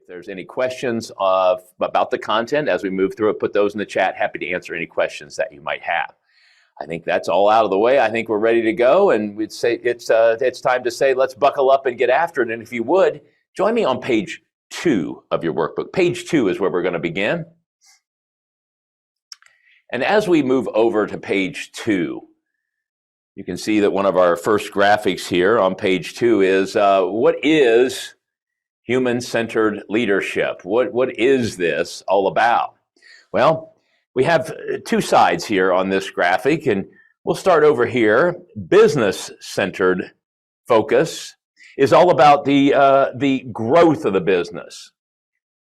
If there's any questions about the content as we move through it, put those in the chat. Happy to answer any questions that you might have. I think that's all out of the way. I think we're ready to go, and we'd say it's time to say let's buckle up and get after it. And if you would, join me on page 2 of your workbook. Page 2 is where we're going to begin. And as we move over to page 2, you can see that one of our first graphics here on page 2 is what is human-centered leadership? What is this all about? Well, we have 2 sides here on this graphic, and we'll start over here. Business-centered focus is all about the growth of the business.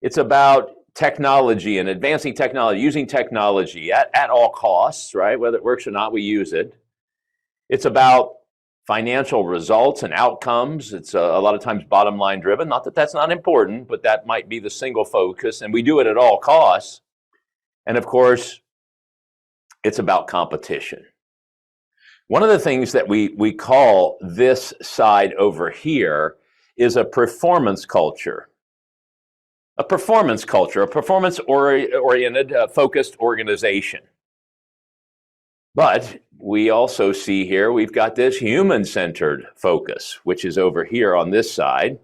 It's about technology and advancing technology, using technology at all costs, right? Whether it works or not, we use it. It's about financial results and outcomes. It's a lot of times bottom line driven. Not that that's not important, but that might be the single focus, and we do it at all costs. And of course, it's about competition. One of the things that we call this side over here is a performance culture. A performance-oriented, focused organization. But we also see here, we've got this human-centered focus, which is over here on this side.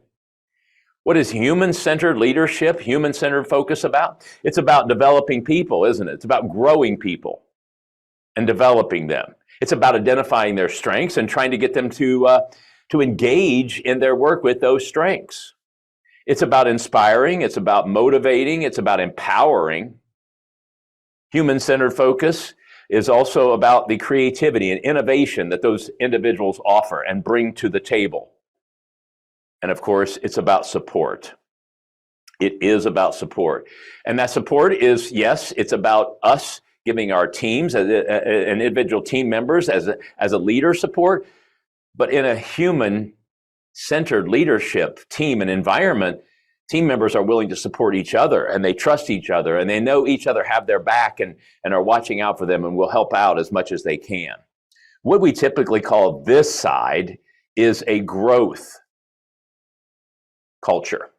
What is human-centered leadership, human-centered focus about? It's about developing people, isn't it? It's about growing people and developing them. It's about identifying their strengths and trying to get them to engage in their work with those strengths. It's about inspiring, it's about motivating, it's about empowering. Human-centered focus is also about the creativity and innovation that those individuals offer and bring to the table. And of course, it's about support. It is about support. And that support is, yes, it's about us giving our teams and individual team members as a leader support, but in a human-centered leadership team and environment, team members are willing to support each other, and they trust each other, and they know each other have their back and are watching out for them and will help out as much as they can. What we typically call this side is a growth culture.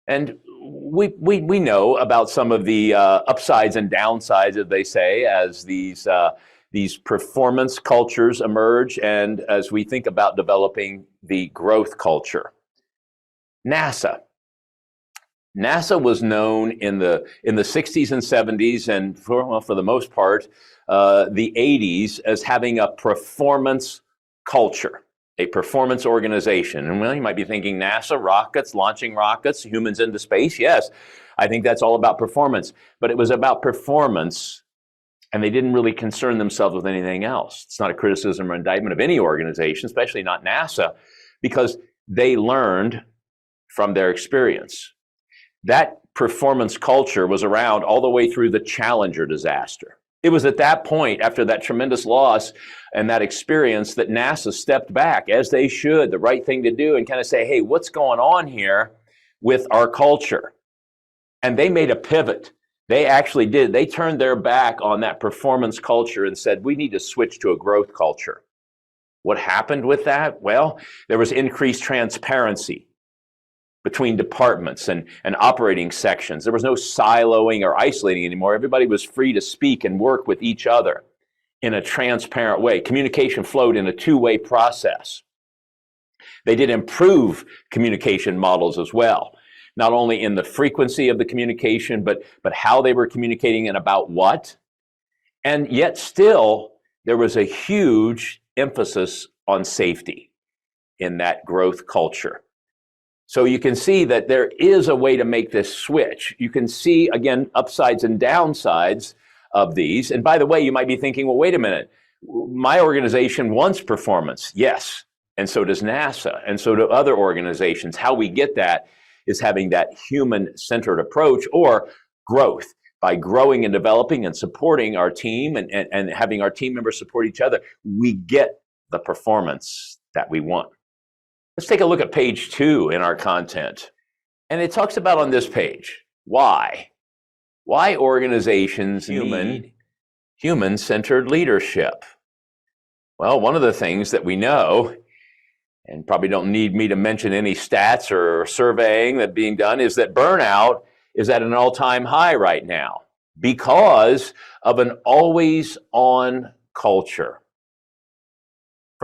And we know about some of the upsides and downsides, as they say, as these performance cultures emerge, and as we think about developing the growth culture. NASA was known in the 60s and 70s, and for the most part, the 80s, as having a performance culture, a performance organization. And well, you might be thinking NASA, rockets, launching rockets, humans into space. Yes, I think that's all about performance, but it was about performance, and they didn't really concern themselves with anything else. It's not a criticism or indictment of any organization, especially not NASA, because they learned from their experience. That performance culture was around all the way through the Challenger disaster. It was at that point, after that tremendous loss and that experience, that NASA stepped back, as they should, the right thing to do, and kind of say, hey, what's going on here with our culture? And they made a pivot. They actually did. They turned their back on that performance culture and said, we need to switch to a growth culture. What happened with that? Well, there was increased transparency between departments and operating sections. There was no siloing or isolating anymore. Everybody was free to speak and work with each other in a transparent way. Communication flowed in a two-way process. They did improve communication models as well, not only in the frequency of the communication, but how they were communicating and about what. And yet still, there was a huge emphasis on safety in that growth culture. So you can see that there is a way to make this switch. You can see, again, upsides and downsides of these. And by the way, you might be thinking, well, wait a minute. My organization wants performance. Yes, and so does NASA, and so do other organizations. How we get that is having that human-centered approach, or growth. By growing and developing and supporting our team and having our team members support each other, we get the performance that we want. Let's take a look at page 2 in our content. And it talks about on this page, why organizations need human-centered leadership. Well, one of the things that we know and probably don't need me to mention any stats or surveying that being done, is that burnout is at an all-time high right now because of an always on culture.